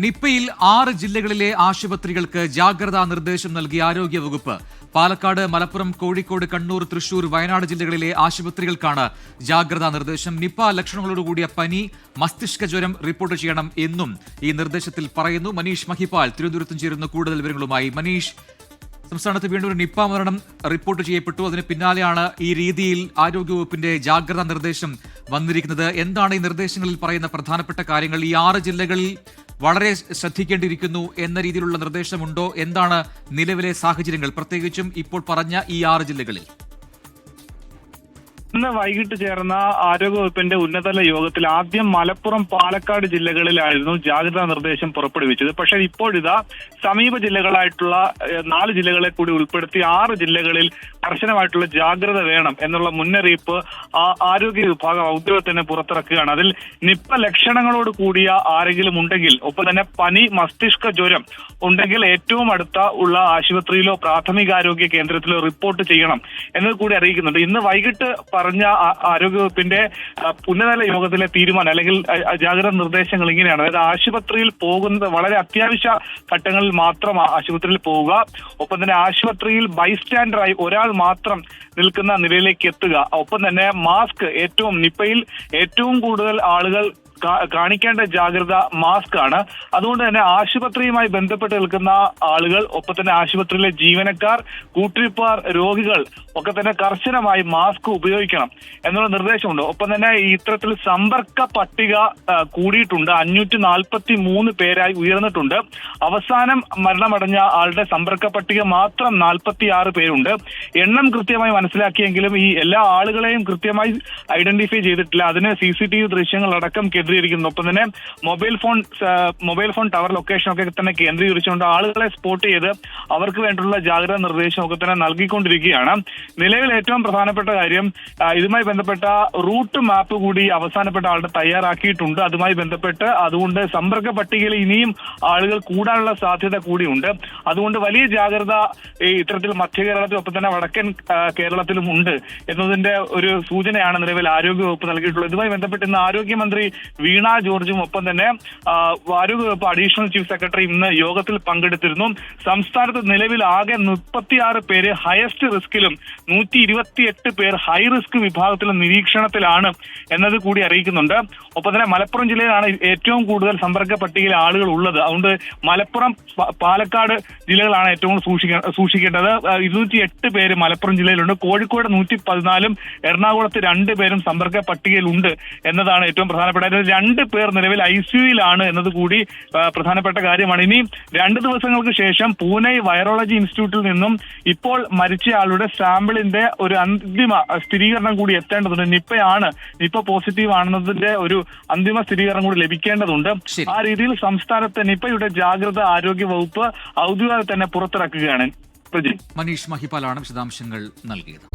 നിപ്പയിൽ 6 ജില്ലകളിലെ ആശുപത്രികൾക്ക് ജാഗ്രതാ നിർദ്ദേശം നൽകി ആരോഗ്യവകുപ്പ്. പാലക്കാട്, മലപ്പുറം, കോഴിക്കോട്, കണ്ണൂർ, തൃശൂർ, വയനാട് ജില്ലകളിലെ ആശുപത്രികൾക്കാണ് ജാഗ്രതാ നിർദ്ദേശം. നിപ്പ ലക്ഷണങ്ങളോടുകൂടിയ പനി, മസ്തിഷ്ക ജ്വരം റിപ്പോർട്ട് ചെയ്യണം എന്നും ഈ നിർദ്ദേശത്തിൽ പറയുന്നു. മനീഷ് മഹിപാൽ തിരുവനന്തപുരത്തും ചേരുന്ന കൂടുതൽ വിവരങ്ങളുമായി. മനീഷ്, സംസ്ഥാനത്ത് വീണ്ടും ഒരു നിപ്പ മരണം റിപ്പോർട്ട് ചെയ്യപ്പെട്ടു. അതിന് പിന്നാലെയാണ് ഈ രീതിയിൽ ആരോഗ്യവകുപ്പിന്റെ ജാഗ്രതാ നിർദ്ദേശം വന്നിരിക്കുന്നത്. എന്താണ് ഈ നിർദ്ദേശങ്ങളിൽ പറയുന്ന പ്രധാനപ്പെട്ട കാര്യങ്ങൾ? ഈ 6 ജില്ലകളിൽ വളരെ ശ്രദ്ധിക്കേണ്ടിയിരിക്കുന്നു എന്ന രീതിയിലുള്ള നിർദ്ദേശമുണ്ടോ? എന്താണ് നിലവിലെ സാഹചര്യങ്ങൾ, പ്രത്യേകിച്ചും ഇപ്പോൾ പറഞ്ഞ ഈ 6 ജില്ലകളിൽ? ഇന്ന് വൈകിട്ട് ചേർന്ന ആരോഗ്യവകുപ്പിന്റെ ഉന്നതതല യോഗത്തിൽ ആദ്യം മലപ്പുറം, പാലക്കാട് ജില്ലകളിലായിരുന്നു ജാഗ്രതാ നിർദ്ദേശം പുറപ്പെടുവിച്ചത്. പക്ഷേ ഇപ്പോഴിതാ സമീപ ജില്ലകളായിട്ടുള്ള 4 ജില്ലകളെ കൂടി ഉൾപ്പെടുത്തി 6 ജില്ലകളിൽ കർശനമായിട്ടുള്ള ജാഗ്രത വേണം എന്നുള്ള മുന്നറിയിപ്പ് ആരോഗ്യ വിഭാഗം ഔദ്യോഗിക തന്നെ പുറത്തിറക്കുകയാണ്. അതിൽ നിപ്പ ലക്ഷണങ്ങളോട് കൂടിയ ആരെങ്കിലും ഉണ്ടെങ്കിൽ, ഒപ്പം തന്നെ പനി, മസ്തിഷ്ക ജ്വരം ഉണ്ടെങ്കിൽ ഏറ്റവും അടുത്ത ഉള്ള ആശുപത്രിയിലോ പ്രാഥമികാരോഗ്യ കേന്ദ്രത്തിലോ റിപ്പോർട്ട് ചെയ്യണം എന്നത് കൂടി അറിയിക്കുന്നുണ്ട്. ഇന്ന് വൈകിട്ട് പറഞ്ഞ ആരോഗ്യവകുപ്പിന്റെ ഉന്നതതല യോഗത്തിലെ തീരുമാനം അല്ലെങ്കിൽ ജാഗ്രതാ നിർദ്ദേശങ്ങൾ ഇങ്ങനെയാണ്. അതായത് ആശുപത്രിയിൽ പോകുന്നത് വളരെ അത്യാവശ്യ ഘട്ടങ്ങളിൽ മാത്രം ആശുപത്രിയിൽ പോവുക, ഒപ്പം തന്നെ ആശുപത്രിയിൽ ബൈസ്റ്റാൻഡറായി ഒരാൾ മാത്രം നിൽക്കുന്ന നിലയിലേക്ക് എത്തുക, ഒപ്പം തന്നെ മാസ്ക്, നിപ്പയിൽ ഏറ്റവും കൂടുതൽ ആളുകൾ കാണിക്കേണ്ട ജാഗ്രത മാസ്ക് ആണ്. അതുകൊണ്ട് തന്നെ ആശുപത്രിയുമായി ബന്ധപ്പെട്ട് നിൽക്കുന്ന ആളുകൾ, ഒപ്പം തന്നെ ആശുപത്രിയിലെ ജീവനക്കാർ, കൂട്ടിരിപ്പുകാർ, രോഗികൾ ഒക്കെ തന്നെ കർശനമായി മാസ്ക് ഉപയോഗിക്കണം എന്നുള്ള നിർദ്ദേശമുണ്ട്. ഒപ്പം തന്നെ ഇത്തരത്തിൽ സമ്പർക്ക പട്ടിക കൂടിയിട്ടുണ്ട്. 543 പേരായി ഉയർന്നിട്ടുണ്ട്. അവസാനം മരണമടഞ്ഞ ആളുടെ സമ്പർക്ക പട്ടിക മാത്രം 46 പേരുണ്ട്. എണ്ണം കൃത്യമായി മനസ്സിലാക്കിയെങ്കിലും ഈ എല്ലാ ആളുകളെയും കൃത്യമായി ഐഡന്റിഫൈ ചെയ്തിട്ടില്ല. അതിന് CCTV ദൃശ്യങ്ങളടക്കം കേന്ദ്രീകരിക്കുന്നു. ഒപ്പം തന്നെ മൊബൈൽ ഫോൺ ടവർ ലൊക്കേഷൻ ഒക്കെ തന്നെ കേന്ദ്രീകരിച്ചുകൊണ്ട് ആളുകളെ സ്പോട്ട് ചെയ്ത് അവർക്ക് വേണ്ടിയുള്ള ജാഗ്രതാ നിർദ്ദേശം ഒക്കെ തന്നെ നൽകിക്കൊണ്ടിരിക്കുകയാണ്. നിലവിൽ ഏറ്റവും പ്രധാനപ്പെട്ട കാര്യം, ഇതുമായി ബന്ധപ്പെട്ട റൂട്ട് മാപ്പ് കൂടി അവസാനപ്പെട്ട ആളുടെ തയ്യാറാക്കിയിട്ടുണ്ട്. അതുമായി ബന്ധപ്പെട്ട് അതുകൊണ്ട് സമ്പർക്ക പട്ടികയിൽ ഇനിയും ആളുകൾ കൂടാനുള്ള സാധ്യത കൂടിയുണ്ട്. അതുകൊണ്ട് വലിയ ജാഗ്രത ഇത്തരത്തിൽ മധ്യ കേരളത്തിലും ഒപ്പം തന്നെ വടക്കൻ കേരളത്തിലും ഉണ്ട് എന്നതിന്റെ ഒരു സൂചനയാണ് നിലവിൽ ആരോഗ്യവകുപ്പ് നൽകിയിട്ടുള്ളത്. ഇതുമായി ബന്ധപ്പെട്ട് ഇന്ന് ആരോഗ്യമന്ത്രി വീണ ജോർജും ഒപ്പം തന്നെ ആരോഗ്യവകുപ്പ് അഡീഷണൽ ചീഫ് സെക്രട്ടറി ഇന്ന് യോഗത്തിൽ പങ്കെടുത്തിരുന്നു. സംസ്ഥാനത്ത് നിലവിൽ ആകെ 36 പേര് ഹയസ്റ്റ് റിസ്കിലും 128 പേർ ഹൈ റിസ്ക് വിഭാഗത്തിലും നിരീക്ഷണത്തിലാണ് എന്നത് കൂടി അറിയിക്കുന്നുണ്ട്. ഒപ്പം തന്നെ മലപ്പുറം ജില്ലയിലാണ് ഏറ്റവും കൂടുതൽ സമ്പർക്ക പട്ടികയിൽ ആളുകൾ ഉള്ളത്. അതുകൊണ്ട് മലപ്പുറം, പാലക്കാട് ജില്ലകളാണ് ഏറ്റവും സൂക്ഷിക്കേണ്ടത്. 208 പേര് മലപ്പുറം ജില്ലയിലുണ്ട്. കോഴിക്കോട് 114, എറണാകുളത്ത് 2 പേരും സമ്പർക്ക പട്ടികയിലുണ്ട് എന്നതാണ് ഏറ്റവും പ്രധാനപ്പെട്ട. 2 പേർ നിലവിൽ ICUയിലാണ് എന്നത് കൂടി പ്രധാനപ്പെട്ട കാര്യമാണ്. ഇനി 2 ദിവസങ്ങൾക്ക് ശേഷം പൂനെ വൈറോളജി ഇൻസ്റ്റിറ്റ്യൂട്ടിൽ നിന്നും ഇപ്പോൾ മരിച്ചയാളുടെ സാമ്പിളിന്റെ ഒരു അന്തിമ സ്ഥിരീകരണം കൂടി എത്തേണ്ടതുണ്ട്. നിപ്പ പോസിറ്റീവ് ആണെന്നതിന്റെ ഒരു അന്തിമ സ്ഥിരീകരണം കൂടി ലഭിക്കേണ്ടതുണ്ട്. ആ രീതിയിൽ സംസ്ഥാനത്തെ നിപ്പയുടെ ജാഗ്രത ആരോഗ്യ വകുപ്പ് ഔദ്യോഗികമായി തന്നെ പുറത്തിറക്കുകയാണ്. മനീഷ് മഹിപാലാണ് വിശദാംശങ്ങൾ നൽകിയത്.